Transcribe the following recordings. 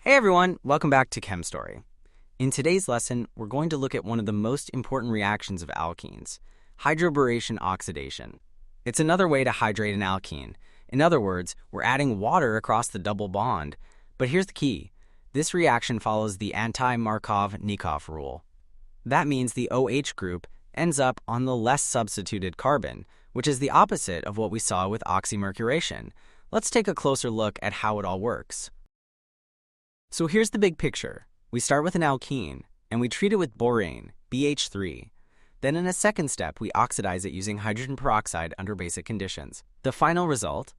Hey everyone, welcome back to Chem Story. In today's lesson, we're going to look at one of the most important reactions of alkenes, hydroboration oxidation. It's another way to hydrate an alkene. In other words, we're adding water across the double bond. But here's the key. This reaction follows the anti-Markov-Nikov rule. That means the OH group ends up on the less substituted carbon, which is the opposite of what we saw with oxymercuration. Let's take a closer look at how it all works. So here's the big picture. We start with an alkene, and we treat it with borane, BH3. Then in a second step, we oxidize it using hydrogen peroxide under basic conditions. The final result?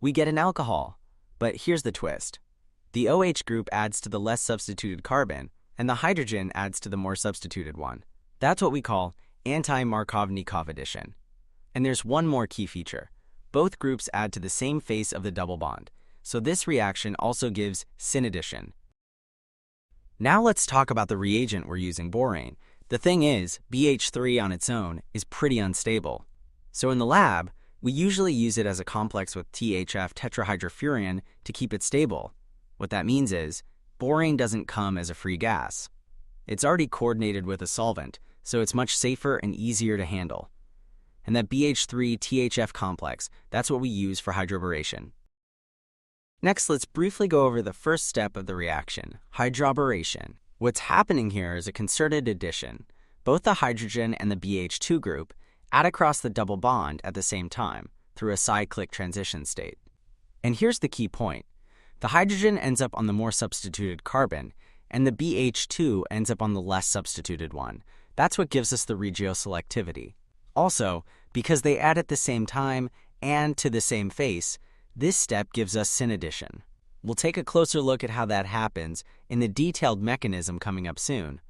We get an alcohol. But here's the twist. The OH group adds to the less substituted carbon, and the hydrogen adds to the more substituted one. That's what we call anti-Markov-Nikov addition. And there's one more key feature. Both groups add to the same face of the double bond. So this reaction also gives syn addition. Now let's talk about the reagent we're using, borane. The thing is, BH3 on its own is pretty unstable. So in the lab, we usually use it as a complex with THF tetrahydrofuran to keep it stable. What that means is, borane doesn't come as a free gas. It's already coordinated with a solvent, so it's much safer and easier to handle. And that BH3 THF complex, that's what we use for hydroboration. Next, let's briefly go over the first step of the reaction, hydroboration. What's happening here is a concerted addition. Both the hydrogen and the BH2 group add across the double bond at the same time through a cyclic transition state. And here's the key point. The hydrogen ends up on the more substituted carbon, and the BH2 ends up on the less substituted one. That's what gives us the regioselectivity. Also, because they add at the same time and to the same face, this step gives us syn addition. We'll take a closer look at how that happens in the detailed mechanism coming up soon.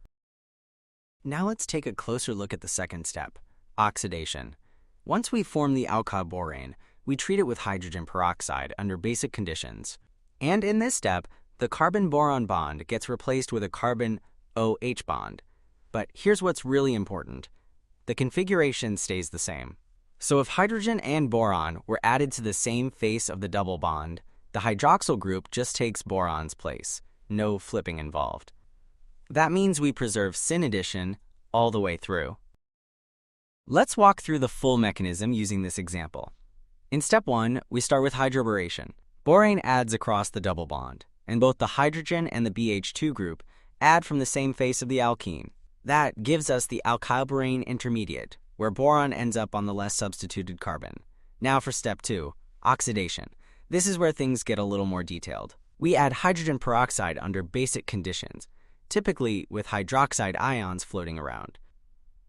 Now let's take a closer look at the second step, oxidation. Once we form the alkyl borane, we treat it with hydrogen peroxide under basic conditions. And in this step, the carbon-boron bond gets replaced with a carbon-OH bond. But here's what's really important. The configuration stays the same. So if hydrogen and boron were added to the same face of the double bond, the hydroxyl group just takes boron's place, no flipping involved. That means we preserve syn addition all the way through. Let's walk through the full mechanism using this example. In step 1, we start with hydroboration. Borane adds across the double bond, and both the hydrogen and the BH2 group add from the same face of the alkene. That gives us the alkylborane intermediate, where boron ends up on the less substituted carbon. Now for step 2, oxidation. This is where things get a little more detailed. We add hydrogen peroxide under basic conditions, typically with hydroxide ions floating around.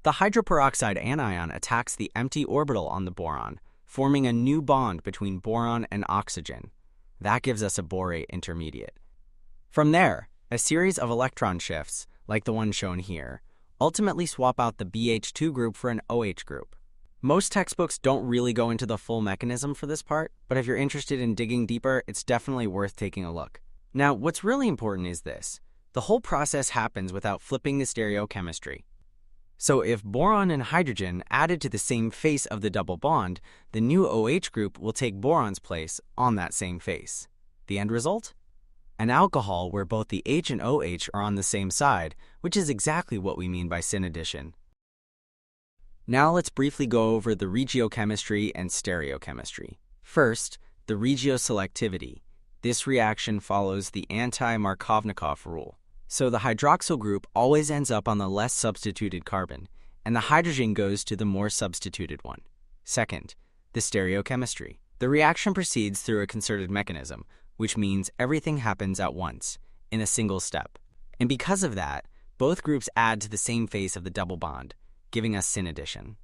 The hydroperoxide anion attacks the empty orbital on the boron, forming a new bond between boron and oxygen. That gives us a borate intermediate. From there, a series of electron shifts, like the one shown here, ultimately swap out the BH2 group for an OH group. Most textbooks don't really go into the full mechanism for this part, but if you're interested in digging deeper, it's definitely worth taking a look. Now, what's really important is this. The whole process happens without flipping the stereochemistry. So if boron and hydrogen added to the same face of the double bond, the new OH group will take boron's place on that same face. The end result? An alcohol where both the H and OH are on the same side, which is exactly what we mean by syn addition. Now let's briefly go over the regiochemistry and stereochemistry. First, the regioselectivity. This reaction follows the anti-Markov-Nikov rule. So the hydroxyl group always ends up on the less substituted carbon, and the hydrogen goes to the more substituted one. Second, the stereochemistry. The reaction proceeds through a concerted mechanism, which means everything happens at once, in a single step. And because of that, both groups add to the same face of the double bond, giving us syn addition.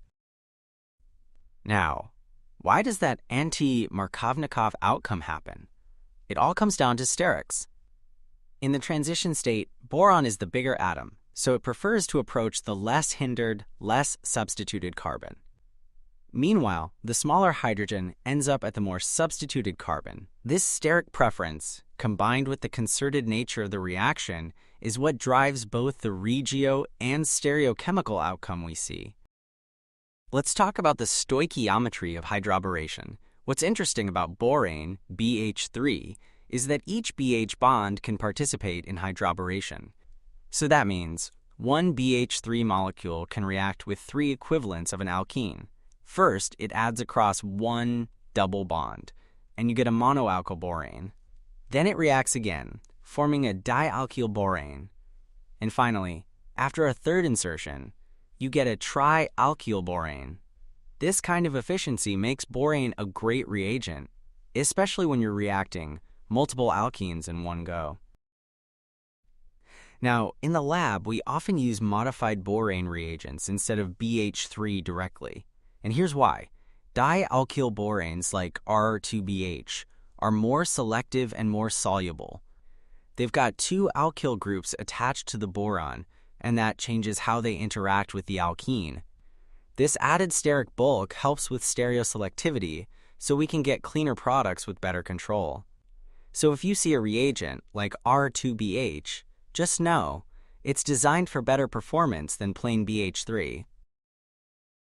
Now, why does that anti-Markov-Nikov outcome happen? It all comes down to sterics. In the transition state, boron is the bigger atom, so it prefers to approach the less hindered, less substituted carbon. Meanwhile, the smaller hydrogen ends up at the more substituted carbon. This steric preference, combined with the concerted nature of the reaction, is what drives both the regio and stereochemical outcome we see. Let's talk about the stoichiometry of hydroboration. What's interesting about borane, BH3, is that each BH bond can participate in hydroboration. So that means one BH3 molecule can react with 3 equivalents of an alkene. First, it adds across one double bond, and you get a monoalkyl borane. Then it reacts again, forming a dialkyl borane. And finally, after a third insertion, you get a trialkyl borane. This kind of efficiency makes borane a great reagent, especially when you're reacting multiple alkenes in one go. Now, in the lab, we often use modified borane reagents instead of BH3 directly. And here's why. Dialkyl boranes like R2BH are more selective and more soluble. They've got 2 alkyl groups attached to the boron, and that changes how they interact with the alkene. This added steric bulk helps with stereoselectivity, so we can get cleaner products with better control. So if you see a reagent like R2BH, just know it's designed for better performance than plain BH3.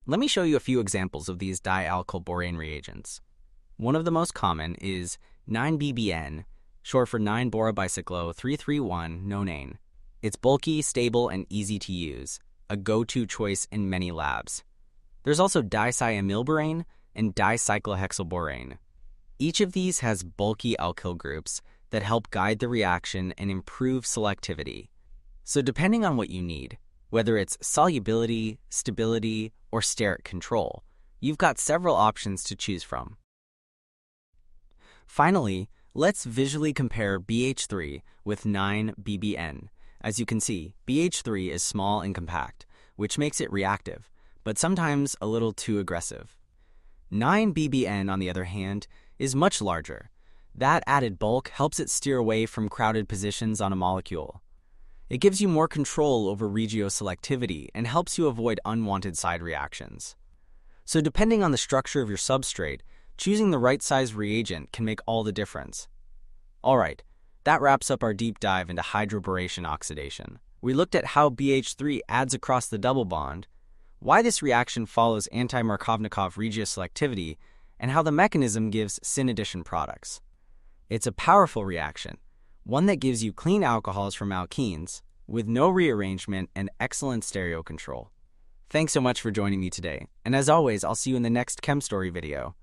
Let me show you a few examples of these dialkyl borane reagents. One of the most common is 9BBN, short for 9-borobicyclo-331 nonane. It's bulky, stable, and easy to use, a go-to choice in many labs. There's also dicyanmilborane and dicyclohexylborane. Each of these has bulky alkyl groups that help guide the reaction and improve selectivity. So depending on what you need, whether it's solubility, stability, or steric control, you've got several options to choose from. Finally, let's visually compare BH3 with 9BBN. As you can see, BH3 is small and compact, which makes it reactive, but sometimes a little too aggressive. 9BBN, on the other hand, is much larger. That added bulk helps it steer away from crowded positions on a molecule. It gives you more control over regioselectivity and helps you avoid unwanted side reactions. So depending on the structure of your substrate, choosing the right size reagent can make all the difference. Alright, that wraps up our deep dive into hydroboration oxidation. We looked at how BH3 adds across the double bond, why this reaction follows anti-Markovnikov regioselectivity, and how the mechanism gives syn addition products. It's a powerful reaction, one that gives you clean alcohols from alkenes, with no rearrangement and excellent stereo control. Thanks so much for joining me today, and as always, I'll see you in the next Chem Story video.